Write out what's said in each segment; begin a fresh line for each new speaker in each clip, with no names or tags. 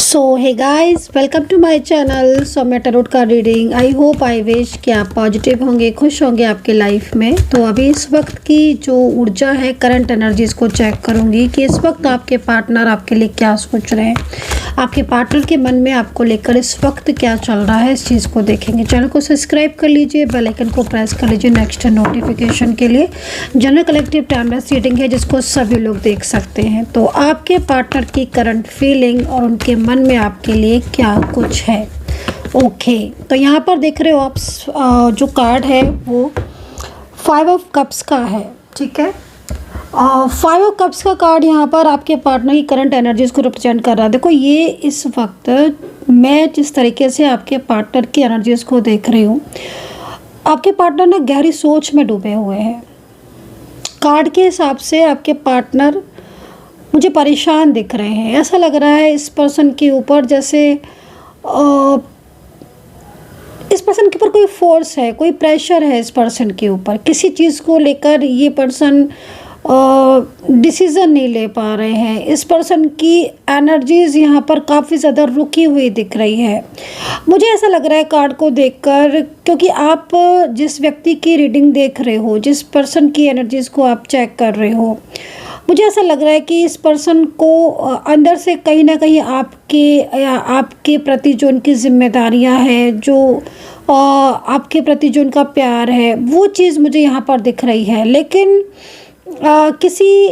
So hey guys, welcome to my channel. So मैं tarot का reading I hope I wish कि आप positive होंगे, खुश होंगे आपके लाइफ में। तो अभी इस वक्त की जो ऊर्जा है, करंट एनर्जीज को चेक करूंगी कि इस वक्त आपके पार्टनर आपके लिए क्या सोच रहे हैं, आपके पार्टनर के मन में आपको लेकर इस वक्त क्या चल रहा है, इस चीज़ को देखेंगे। चैनल को सब्सक्राइब कर लीजिए, बेल आइकन को प्रेस कर लीजिए नेक्स्ट नोटिफिकेशन के लिए। जनरल कलेक्टिव टाइमलेस रीडिंग है जिसको सभी लोग देख सकते हैं। तो आपके पार्टनर की करंट फीलिंग और उनके मन में आपके लिए क्या कुछ है। ओके, तो यहाँ पर देख रहे हो आप, जो कार्ड है वो 5 ऑफ कप्स का है। ठीक है, 5 ऑफ कप्स का कार्ड यहाँ पर आपके पार्टनर की करंट एनर्जीज को रिप्रेजेंट कर रहा है। देखो, ये इस वक्त मैं जिस तरीके से आपके पार्टनर की एनर्जीज को देख रही हूँ, आपके पार्टनर ने गहरी सोच में डूबे हुए हैं। कार्ड के हिसाब से आपके पार्टनर मुझे परेशान दिख रहे हैं। ऐसा लग रहा है इस पर्सन के ऊपर जैसे इस पर्सन के ऊपर कोई फोर्स है, कोई प्रेशर है इस पर्सन के ऊपर। किसी चीज़ को लेकर ये पर्सन डिसीज़न नहीं ले पा रहे हैं। इस पर्सन की एनर्जीज़ यहाँ पर काफ़ी ज़्यादा रुकी हुई दिख रही है। मुझे ऐसा लग रहा है कार्ड को देखकर, क्योंकि आप जिस व्यक्ति की रीडिंग देख रहे हो, जिस पर्सन की एनर्जीज़ को आप चेक कर रहे हो, मुझे ऐसा लग रहा है कि इस पर्सन को अंदर से कहीं ना कहीं आपके प्रति जो उनकी जिम्मेदारियां हैं, जो आपके प्रति जो उनका प्यार है, वो चीज़ मुझे यहाँ पर दिख रही है। लेकिन किसी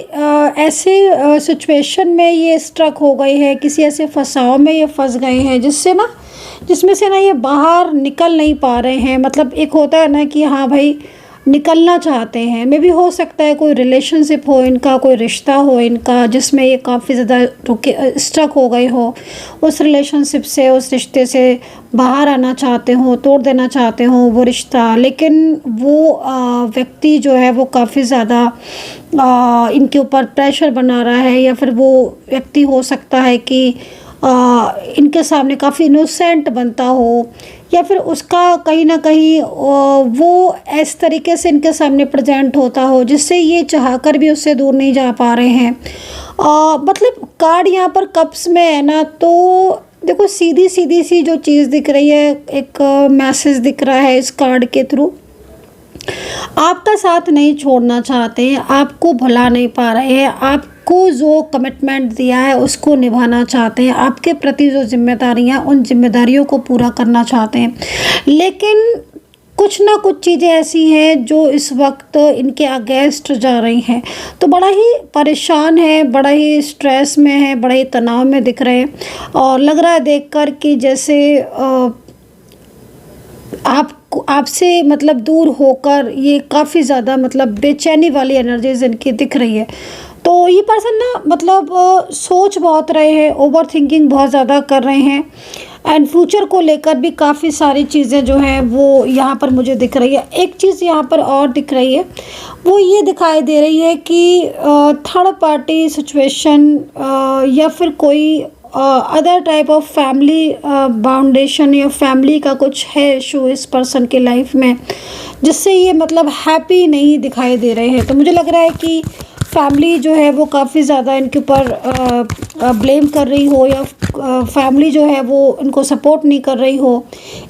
ऐसे सिचुएशन में ये स्ट्रक हो गए हैं, किसी ऐसे फंसाव में ये फंस गए हैं जिसमें से ना ये बाहर निकल नहीं पा रहे हैं। मतलब एक होता है ना कि हाँ भाई, निकलना चाहते हैं। मे भी हो सकता है कोई रिलेशनशिप हो इनका, कोई रिश्ता हो इनका, जिसमें ये काफ़ी ज़्यादा स्ट्रक हो गए हो। उस रिलेशनशिप से, उस रिश्ते से बाहर आना चाहते हो, तोड़ देना चाहते हो वो रिश्ता। लेकिन वो व्यक्ति जो है वो काफ़ी ज़्यादा इनके ऊपर प्रेशर बना रहा है, या फिर वो व्यक्ति हो सकता है कि इनके सामने काफ़ी इनोसेंट बनता हो, या फिर उसका कहीं ना कहीं वो इस तरीके से इनके सामने प्रेजेंट होता हो जिससे ये चाहकर भी उससे दूर नहीं जा पा रहे हैं। मतलब कार्ड यहाँ पर कप्स में है ना, तो देखो सीधी सी जो चीज़ दिख रही है, एक मैसेज दिख रहा है इस कार्ड के थ्रू। आपका साथ नहीं छोड़ना चाहते हैं, आपको भुला नहीं पा रहे हैं, आपको जो कमिटमेंट दिया है उसको निभाना चाहते हैं, आपके प्रति जो जिम्मेदारियां, उन जिम्मेदारियों को पूरा करना चाहते हैं। लेकिन कुछ ना कुछ चीज़ें ऐसी हैं जो इस वक्त इनके अगेंस्ट जा रही हैं। तो बड़ा ही परेशान है, बड़ा ही स्ट्रेस में है, बड़ा ही तनाव में दिख रहे हैं। और लग रहा है देखकर कि जैसे आपसे मतलब दूर होकर ये काफ़ी ज़्यादा मतलब बेचैनी वाली एनर्जीज इनकी दिख रही है। तो ये पर्सन ना मतलब सोच बहुत रहे हैं, ओवर थिंकिंग बहुत ज़्यादा कर रहे हैं, एंड फ्यूचर को लेकर भी काफ़ी सारी चीज़ें जो हैं वो यहाँ पर मुझे दिख रही है। एक चीज़ यहाँ पर और दिख रही है, वो ये दिखाई दे रही है कि थर्ड पार्टी सिचुएशन या फिर कोई अदर टाइप ऑफ फैमिली बाउंडेशन या फैमिली का कुछ है इशू इस पर्सन के लाइफ में, जिससे ये मतलब हैप्पी नहीं दिखाई दे रहे हैं। तो मुझे लग रहा है कि फैमिली जो है वो काफ़ी ज़्यादा इनके ऊपर ब्लेम कर रही हो, या फैमिली जो है वो इनको सपोर्ट नहीं कर रही हो,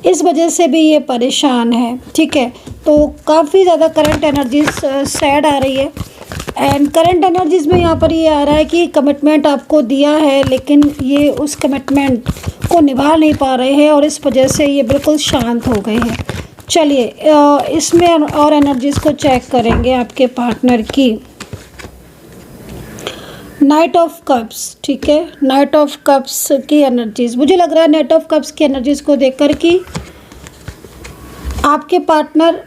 इस वजह से भी ये परेशान है। ठीक है, तो काफ़ी ज़्यादा करंट एनर्जीज सैड आ रही है। एंड करंट एनर्जीज में यहाँ पर ये आ रहा है कि कमिटमेंट आपको दिया है, लेकिन ये उस कमिटमेंट को निभा नहीं पा रहे हैं, और इस वजह से ये बिल्कुल शांत हो गए हैं। चलिए इसमें और एनर्जीज को चेक करेंगे आपके पार्टनर की। नाइट ऑफ कप्स, ठीक है, नाइट ऑफ कप्स की एनर्जीज। मुझे लग रहा है नाइट ऑफ कप्स की एनर्जीज को देखकर कि आपके पार्टनर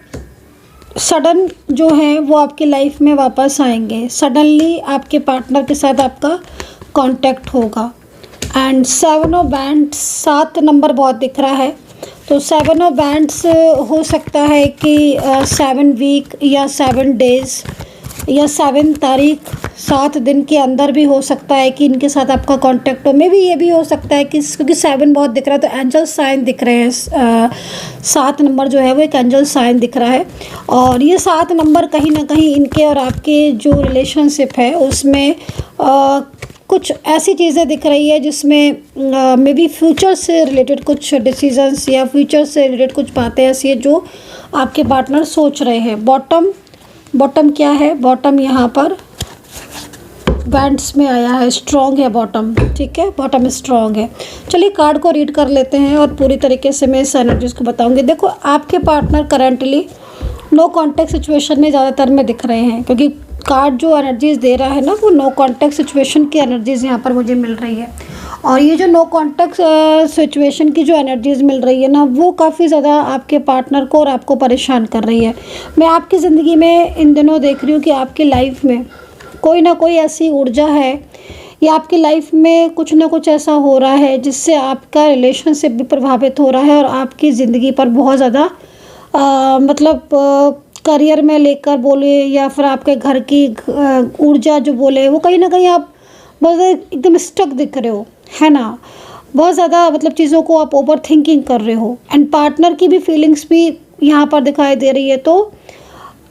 सडन जो है वो आपकी लाइफ में वापस आएंगे। सडनली आपके पार्टनर के साथ आपका कांटेक्ट होगा। एंड 7 ऑफ बैंड्स, 7 नंबर बहुत दिख रहा है। तो 7 ऑफ बैंड्स हो सकता है कि 7 वीक या 7 डेज़ या 7 तारीख, 7 दिन के अंदर भी हो सकता है कि इनके साथ आपका कांटेक्ट हो। मे भी ये भी हो सकता है कि क्योंकि 7 बहुत दिख रहा है तो एंजल साइन दिख रहे हैं। 7 नंबर जो है वो एक एंजल साइन दिख रहा है, और ये 7 नंबर कहीं ना कहीं इनके और आपके जो रिलेशनशिप है उसमें कुछ ऐसी चीज़ें दिख रही है जिसमें मे बी फ्यूचर से रिलेटेड कुछ डिसीजंस या फ्यूचर से रिलेटेड कुछ बातें ऐसी है जो आपके पार्टनर सोच रहे हैं। बॉटम क्या है? बॉटम यहाँ पर बैंड्स में आया है, स्ट्रॉन्ग है बॉटम, ठीक है, बॉटम स्ट्रॉन्ग है। चलिए कार्ड को रीड कर लेते हैं और पूरी तरीके से मैं इस एनर्जीज को बताऊंगी। देखो आपके partner currently no contact situation में ज़्यादातर में दिख रहे हैं, क्योंकि कार्ड जो एनर्जीज दे रहा है ना वो नो कॉन्टैक्ट सिचुएशन की एनर्जीज यहाँ पर मुझे मिल रही है। और ये जो नो कॉन्टैक्ट सिचुएशन की जो एनर्जीज मिल रही है ना वो काफ़ी ज़्यादा आपके पार्टनर को और आपको परेशान कर रही है। मैं आपकी ज़िंदगी में इन दिनों देख रही हूँ कि आपकी लाइफ में कोई ना कोई ऐसी ऊर्जा है या आपकी लाइफ में कुछ ना कुछ ऐसा हो रहा है जिससे आपका रिलेशनशिप भी प्रभावित हो रहा है और आपकी ज़िंदगी पर बहुत ज़्यादा मतलब करियर में लेकर बोले या फिर आपके घर की ऊर्जा जो बोले वो कहीं ना कहीं आप बहुत ज़्यादा एकदम स्टक दिख रहे हो, है ना। बहुत ज़्यादा मतलब चीज़ों को आप ओवर थिंकिंग कर रहे हो एंड पार्टनर की भी फीलिंग्स भी यहाँ पर दिखाई दे रही है। तो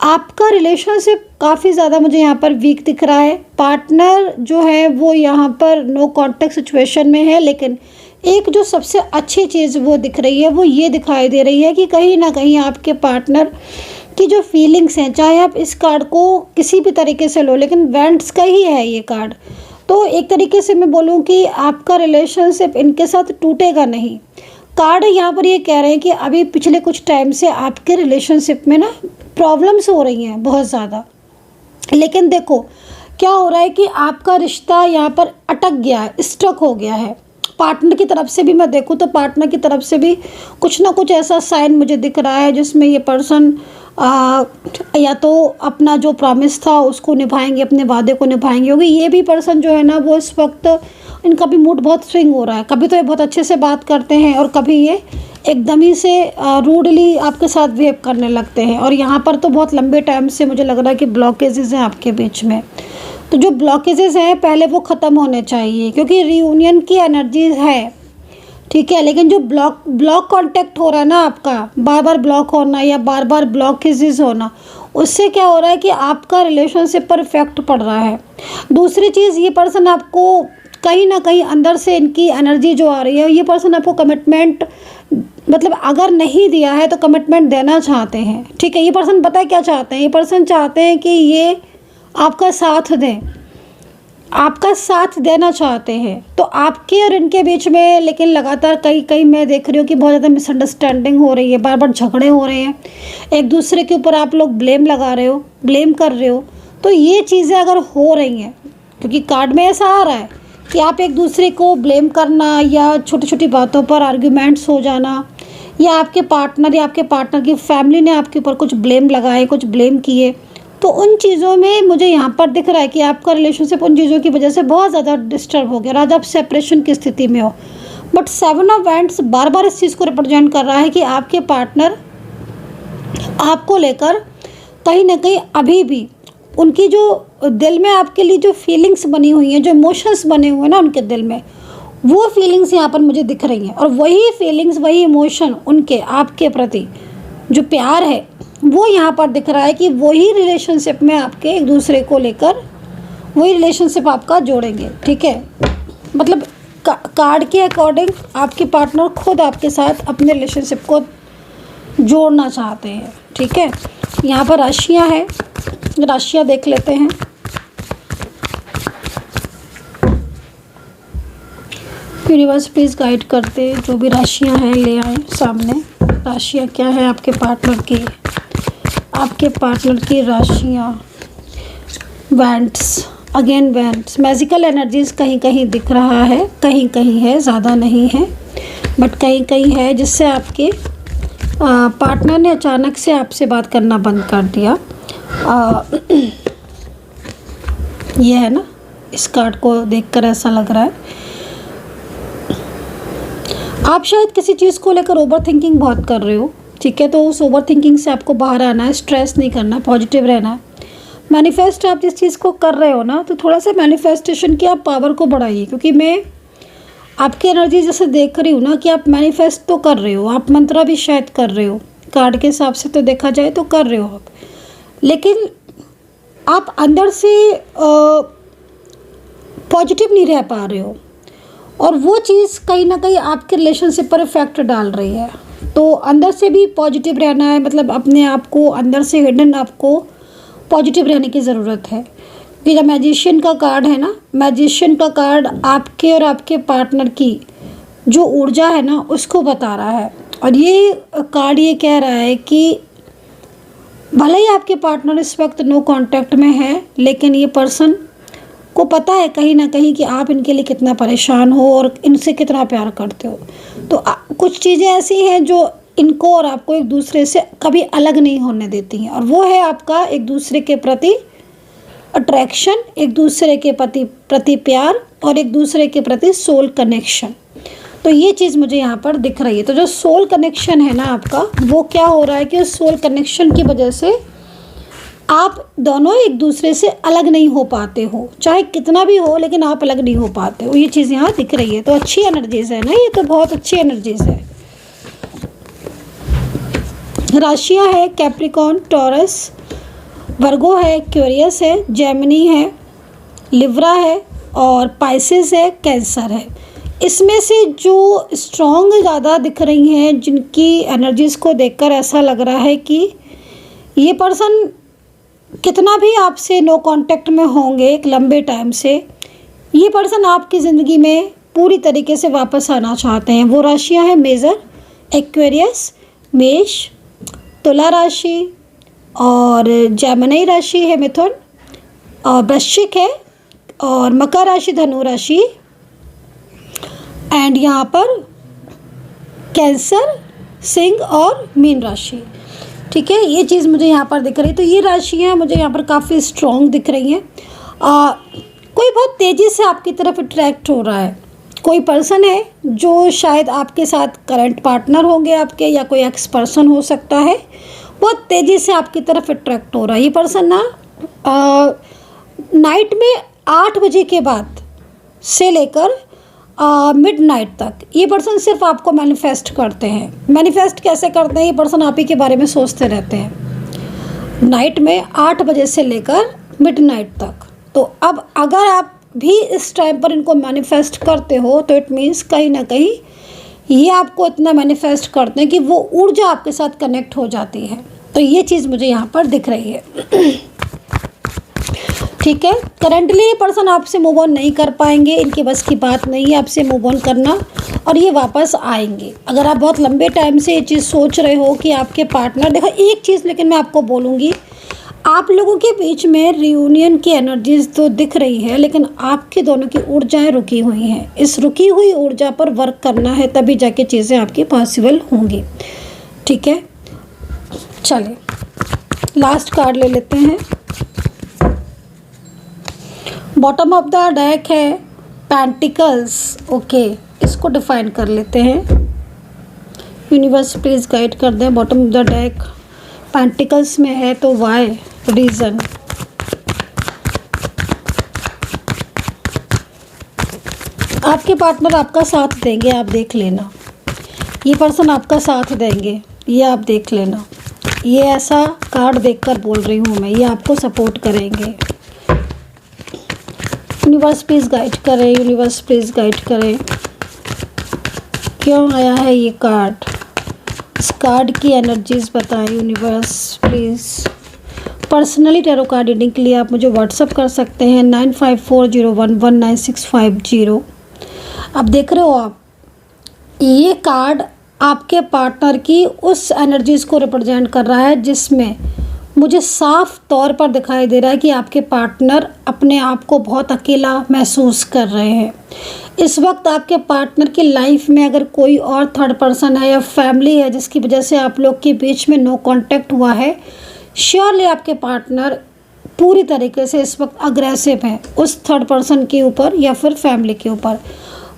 आपका रिलेशनशिप काफ़ी ज़्यादा मुझे यहाँ पर वीक दिख रहा है। पार्टनर जो है वो यहाँ पर नो कॉन्टैक्ट सिचुएशन में है, लेकिन एक जो सबसे अच्छी चीज़ वो दिख रही है वो ये दिखाई दे रही है कि कहीं ना कहीं आपके पार्टनर की जो फीलिंग्स हैं, चाहे आप इस कार्ड को किसी भी तरीके से लो, लेकिन वेंट्स का ही है ये कार्ड, तो एक तरीके से मैं बोलूँ कि आपका रिलेशनशिप इनके साथ टूटेगा नहीं। कार्ड यहाँ पर ये कह रहे हैं कि अभी पिछले कुछ टाइम से आपके रिलेशनशिप में ना प्रॉब्लम्स हो रही हैं बहुत ज़्यादा, लेकिन देखो क्या हो रहा है कि आपका रिश्ता यहाँ पर अटक गया है, स्टक हो गया है। पार्टनर की तरफ से भी मैं देखूँ तो पार्टनर की तरफ से भी कुछ ना कुछ ऐसा साइन मुझे दिख रहा है जिसमें ये पर्सन या तो अपना जो प्रॉमिस था उसको निभाएंगे, अपने वादे को निभाएंगे, क्योंकि ये भी पर्सन जो है ना वो इस वक्त इनका भी मूड बहुत स्विंग हो रहा है। कभी तो ये बहुत अच्छे से बात करते हैं और कभी ये एकदम ही से रूडली आपके साथ बिहेव करने लगते हैं। और यहाँ पर तो बहुत लंबे टाइम से मुझे लग रहा है कि ब्लॉकेजेस हैं आपके बीच में। तो जो ब्लॉकेजेस हैं पहले वो ख़त्म होने चाहिए, क्योंकि रियूनियन की एनर्जी है, ठीक है, लेकिन जो ब्लॉक कांटेक्ट हो रहा है ना आपका, बार बार ब्लॉक होना या बार बार ब्लॉकेजेस होना, उससे क्या हो रहा है कि आपका रिलेशनशिप पर इफेक्ट पड़ रहा है। दूसरी चीज़, ये पर्सन आपको कहीं ना कहीं अंदर से इनकी एनर्जी जो आ रही है, ये पर्सन आपको कमिटमेंट मतलब अगर नहीं दिया है तो कमिटमेंट देना चाहते हैं, ठीक है। ये पर्सन पता है क्या चाहते हैं? ये पर्सन चाहते हैं कि ये आपका साथ दें, आपका साथ देना चाहते हैं। तो आपके और इनके बीच में लेकिन लगातार कई मैं देख रही हूँ कि बहुत ज़्यादा मिसअंडरस्टैंडिंग हो रही है, बार बार झगड़े हो रहे हैं, एक दूसरे के ऊपर आप लोग ब्लेम लगा रहे हो, ब्लेम कर रहे हो। तो ये चीज़ें अगर हो रही हैं, क्योंकि कार्ड में ऐसा आ रहा है कि आप एक दूसरे को ब्लेम करना या छोटी छोटी बातों पर आर्ग्यूमेंट्स हो जाना, या आपके पार्टनर की फैमिली ने आपके ऊपर कुछ ब्लेम लगाए, कुछ ब्लेम किए, तो उन चीज़ों में मुझे यहाँ पर दिख रहा है कि आपका रिलेशनशिप उन चीज़ों की वजह से बहुत ज़्यादा डिस्टर्ब हो गया और आज आप सेपरेशन की स्थिति में हो। बट 7 ऑफ वैंड्स बार बार इस चीज़ को रिप्रेजेंट कर रहा है कि आपके पार्टनर आपको लेकर कहीं ना कहीं अभी भी उनकी जो दिल में आपके लिए जो फीलिंग्स बनी हुई हैं, जो इमोशंस बने हुए हैं ना उनके दिल में, वो फीलिंग्स यहाँ पर मुझे दिख रही हैं। और वही फीलिंग्स, वही इमोशन उनके आपके प्रति जो प्यार है वो यहाँ पर दिख रहा है कि वही रिलेशनशिप में आपके एक दूसरे को लेकर वही रिलेशनशिप आपका जोड़ेंगे, ठीक है। मतलब कार्ड के अकॉर्डिंग आपके पार्टनर खुद आपके साथ अपने रिलेशनशिप को जोड़ना चाहते हैं, ठीक है। यहाँ पर राशियाँ हैं, राशियाँ देख लेते हैं। यूनिवर्स प्लीज़ गाइड करते, जो भी राशियाँ हैं ले आए सामने। राशियाँ क्या है आपके पार्टनर की? आपके पार्टनर की राशियाँ, wands, again wands, magical energies कहीं कहीं दिख रहा है, कहीं कहीं है, ज़्यादा नहीं है बट कहीं कहीं है, जिससे आपके पार्टनर ने अचानक से आपसे बात करना बंद कर दिया। ये है ना, इस कार्ड को देखकर ऐसा लग रहा है आप शायद किसी चीज़ को लेकर ओवर थिंकिंग बहुत कर रहे हो, ठीक है। तो उस ओवर थिंकिंग से आपको बाहर आना है, स्ट्रेस नहीं करना, पॉजिटिव रहना है। मैनिफेस्ट आप जिस चीज़ को कर रहे हो ना, तो थोड़ा सा मैनिफेस्टेशन की आप पावर को बढ़ाइए, क्योंकि मैं आपकी एनर्जी जैसे देख रही हूँ ना कि आप मैनिफेस्ट तो कर रहे हो, आप मंत्रा भी शायद कर रहे हो, कार्ड के हिसाब से तो देखा जाए तो कर रहे हो आप, लेकिन आप अंदर से पॉजिटिव नहीं रह पा रहे हो, और वो चीज़ कहीं ना कहीं आपके रिलेशनशिप पर इफेक्ट डाल रही है। तो अंदर से भी पॉजिटिव रहना है, मतलब अपने आप को अंदर से हिडन आपको पॉजिटिव रहने की ज़रूरत है। कि जब मैजिशियन का कार्ड है ना, मैजिशियन का कार्ड आपके और आपके पार्टनर की जो ऊर्जा है ना उसको बता रहा है। और ये कार्ड ये कह रहा है कि भले ही आपके पार्टनर इस वक्त नो कांटेक्ट में है, लेकिन ये पर्सन को पता है कहीं ना कहीं कि आप इनके लिए कितना परेशान हो और इनसे कितना प्यार करते हो। तो कुछ चीज़ें ऐसी हैं जो इनको और आपको एक दूसरे से कभी अलग नहीं होने देती हैं, और वो है आपका एक दूसरे के प्रति अट्रैक्शन, एक दूसरे के प्रति प्यार, और एक दूसरे के प्रति सोल कनेक्शन। तो ये चीज़ मुझे यहाँ पर दिख रही है। तो जो सोल कनेक्शन है ना आपका, वो क्या हो रहा है कि उस सोल कनेक्शन की वजह से आप दोनों एक दूसरे से अलग नहीं हो पाते हो, चाहे कितना भी हो, लेकिन आप अलग नहीं हो पाते हो। ये चीज़ यहाँ दिख रही है। तो अच्छी एनर्जीज है ना, ये तो बहुत अच्छी एनर्जीज है। राशियाँ है कैप्रिकॉर्न, टॉरस, वर्गो है, एक्वेरियस है, जेमिनी है, लिब्रा है, और पाइसेस है, कैंसर है। इसमें से जो स्ट्रॉन्ग ज़्यादा दिख रही हैं, जिनकी एनर्जीज़ को देखकर ऐसा लग रहा है कि ये पर्सन कितना भी आपसे नो कांटेक्ट में होंगे एक लंबे टाइम से, ये पर्सन आपकी ज़िंदगी में पूरी तरीके से वापस आना चाहते हैं। वो राशियां हैं मेजर, एक्वेरियस, मेष, तुला राशि, और जेमिनी राशि है मिथुन, और वृश्चिक है, और मकर राशि, धनु राशि, एंड यहाँ पर कैंसर, सिंह और मीन राशि। ठीक है, ये चीज़ मुझे यहाँ पर दिख रही है। तो ये राशियाँ मुझे यहाँ पर काफ़ी स्ट्रॉन्ग दिख रही हैं। कोई बहुत तेज़ी से आपकी तरफ अट्रैक्ट हो रहा है। कोई पर्सन है जो शायद आपके साथ करंट पार्टनर होंगे आपके, या कोई एक्स पर्सन हो सकता है, बहुत तेज़ी से आपकी तरफ अट्रैक्ट हो रहा है। ये पर्सन ना नाइट में 8 बजे के बाद से लेकर मिडनाइट तक ये पर्सन सिर्फ आपको मैनिफेस्ट करते हैं। मैनिफेस्ट कैसे करते हैं? ये पर्सन आप ही के बारे में सोचते रहते हैं नाइट में 8 बजे से लेकर मिडनाइट तक। तो अब अगर आप भी इस टाइम पर इनको मैनिफेस्ट करते हो, तो इट मीन्स कहीं ना कहीं ये आपको इतना मैनिफेस्ट करते हैं कि वो ऊर्जा आपके साथ कनेक्ट हो जाती है। तो ये चीज़ मुझे यहाँ पर दिख रही है। ठीक है, करंटली ये पर्सन आपसे मूव ऑन नहीं कर पाएंगे, इनके बस की बात नहीं है आपसे मूव ऑन करना, और ये वापस आएंगे। अगर आप बहुत लंबे टाइम से ये चीज़ सोच रहे हो कि आपके पार्टनर, देखो एक चीज़ लेकिन मैं आपको बोलूँगी, आप लोगों के बीच में रियूनियन की एनर्जीज तो दिख रही है, लेकिन आपके दोनों की ऊर्जाएं रुकी हुई हैं। इस रुकी हुई ऊर्जा पर वर्क करना है, तभी जाके चीज़ें आपकी पॉसिबल होंगी। ठीक है, चलिए लास्ट कार्ड ले लेते हैं। बॉटम ऑफ द डेक है पेंटिकल्स। ओके, इसको डिफाइन कर लेते हैं। यूनिवर्स प्लीज गाइड कर दें। Bottom of the deck pentacles में है, तो वाई, रीज़न। आपके पार्टनर आपका साथ देंगे, आप देख लेना। ये पर्सन आपका साथ देंगे, ये आप देख लेना। ये ऐसा कार्ड देखकर बोल रही हूँ मैं, ये आपको सपोर्ट करेंगे। यूनिवर्स प्लीज़ गाइड करें, यूनिवर्स प्लीज़ गाइड करें। क्यों आया है ये कार्ड? इस कार्ड की एनर्जीज बताएं universe please. Personally tarot card reading के लिए आप मुझे व्हाट्सअप कर सकते हैं 9540119650। अब देख रहे हो आप, ये कार्ड आपके पार्टनर की उस एनर्जीज़ को रिप्रेजेंट कर रहा है जिसमें मुझे साफ तौर पर दिखाई दे रहा है कि आपके पार्टनर अपने आप को बहुत अकेला महसूस कर रहे हैं। इस वक्त आपके पार्टनर की लाइफ में अगर कोई और थर्ड पर्सन है या फैमिली है जिसकी वजह से आप लोग के बीच में नो कांटेक्ट हुआ है, श्योरली आपके पार्टनर पूरी तरीके से इस वक्त अग्रेसिव है उस थर्ड पर्सन के ऊपर या फिर फैमिली के ऊपर।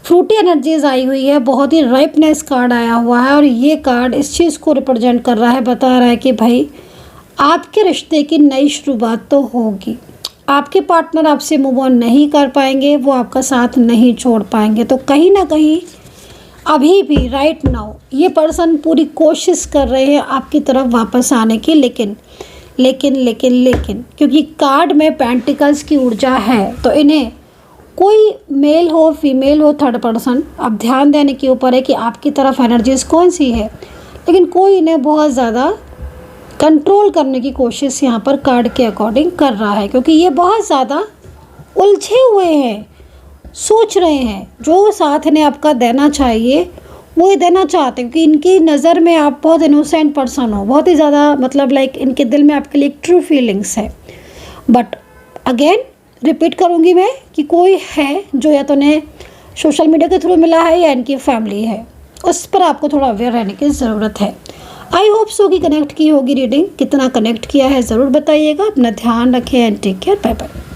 फ्रूटी एनर्जीज आई हुई है, बहुत ही राइपनेस कार्ड आया हुआ है, और ये कार्ड इस चीज़ को रिप्रेजेंट कर रहा है, बता रहा है कि भाई आपके रिश्ते की नई शुरुआत तो होगी। आपके पार्टनर आपसे मूव ऑन नहीं कर पाएंगे, वो आपका साथ नहीं छोड़ पाएंगे। तो कहीं ना कहीं अभी भी राइट नाउ ये पर्सन पूरी कोशिश कर रहे हैं आपकी तरफ वापस आने की, लेकिन लेकिन लेकिन लेकिन क्योंकि कार्ड में पेंटिकल्स की ऊर्जा है, तो इन्हें कोई मेल हो फीमेल हो थर्ड पर्सन, अब ध्यान देने के ऊपर है कि आपकी तरफ एनर्जीज कौन सी है, लेकिन कोई इन्हें बहुत ज़्यादा कंट्रोल करने की कोशिश यहाँ पर कार्ड के अकॉर्डिंग कर रहा है, क्योंकि ये बहुत ज़्यादा उलझे हुए हैं, सोच रहे हैं जो साथ इन्हें आपका देना चाहिए वो ये देना चाहते हैं, क्योंकि इनकी नज़र में आप बहुत इनोसेंट पर्सन हो, बहुत ही ज़्यादा मतलब लाइक इनके दिल में आपके लिए एक ट्रू फीलिंग्स है। बट अगेन रिपीट करूँगी मैं कि कोई है जो या तो इन्हें सोशल मीडिया के थ्रू मिला है या इनकी फैमिली है, उस पर आपको थोड़ा अवेयर रहने की ज़रूरत है। आई होप सो कि कनेक्ट की होगी रीडिंग, कितना कनेक्ट किया है ज़रूर बताइएगा। अपना ध्यान रखें and take care, bye bye.